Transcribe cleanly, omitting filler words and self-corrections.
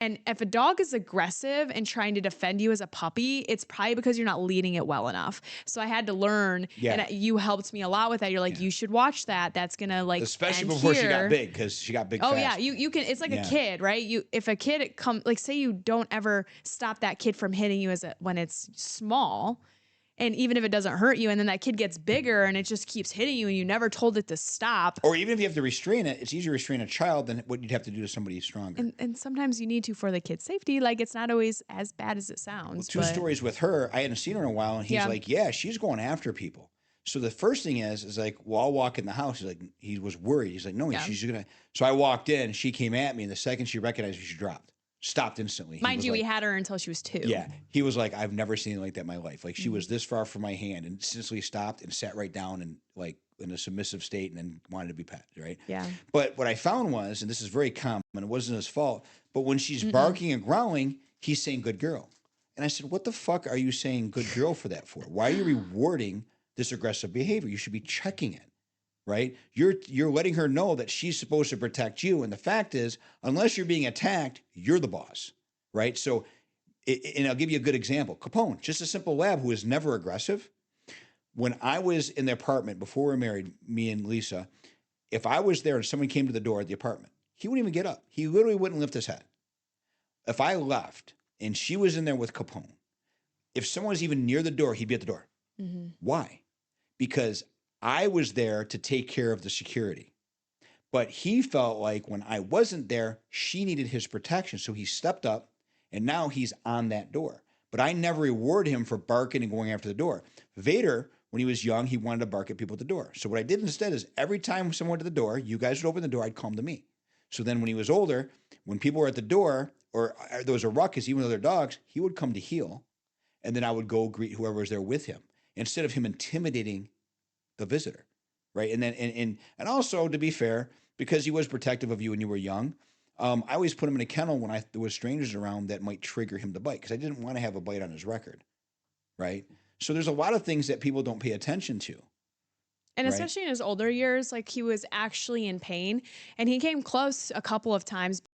And if a dog is aggressive and trying to defend you as a puppy, it's probably because you're not leading it well enough. So I had to learn, and Yeah. you helped me a lot with that. You're like, Yeah. you should watch that. That's gonna like Especially end before she got here. big, because she got big Oh yeah, fast. you can. It's like a Yeah. kid, right? If a kid come, like, say you don't ever stop that kid from hitting you when it's small, and even if it doesn't hurt you, and then that kid gets bigger and it just keeps hitting you, and you never told it to stop. Or even if you have to restrain it, it's easier to restrain a child than what you'd have to do to somebody stronger. And sometimes you need to for the kid's safety. Like, it's not always as bad as it Well, sounds. two But stories with her. I hadn't seen her in a while, and he's yeah, like, "Yeah, she's going after people." So the first thing is like, well, I'll walk in the house. He's like, he was worried. He's like, no, yeah. she's gonna. So I walked in. She came at me, and the second she recognized me, she dropped, stopped instantly. He Mind was you, we like, had her until she was 2. yeah, he was like, I've never seen anything like that in my life. Like, she Mhm. was this far from my hand, and instantly stopped and sat right down and like in a submissive state, and then wanted to be pet. Right. Yeah. But what I found was, and this is very common, it wasn't his fault, but when she's Mm-mm. barking and growling, he's saying good girl. And I said, what the fuck are you saying good girl for that for? Why are you rewarding this aggressive behavior? You should be checking it, right? You're letting her know that she's supposed to protect you. And the fact is, unless you're being attacked, you're the boss, right? So, and I'll give you a good example. Capone, just a simple lab who is never aggressive. When I was in the apartment before we were married, me and Lisa, if I was there and someone came to the door at the apartment, he wouldn't even get up. He literally wouldn't lift his head. If I left and she was in there with Capone, if someone was even near the door, he'd be at the door. Mm-hmm. Why? Because I was there to take care of the security. But he felt like when I wasn't there, she needed his protection. So he stepped up, and now he's on that door. But I never rewarded him for barking and going after the door. Vader, when he was young, he wanted to bark at people at the door. So what I did instead is every time someone went to the door, you guys would open the door, I'd call them to me. So then when he was older, when people were at the door or there was a ruckus, even though they're dogs, he would come to heel. And then I would go greet whoever was there with him instead of him intimidating the visitor. Right. And then, and also, to be fair, because he was protective of you when you were young, I always put him in a kennel when there was strangers around that might trigger him to bite, because I didn't want to have a bite on his record. Right. So there's a lot of things that people don't pay attention to. And Right. especially in his older years, like, he was actually in pain, and he came close a couple of times.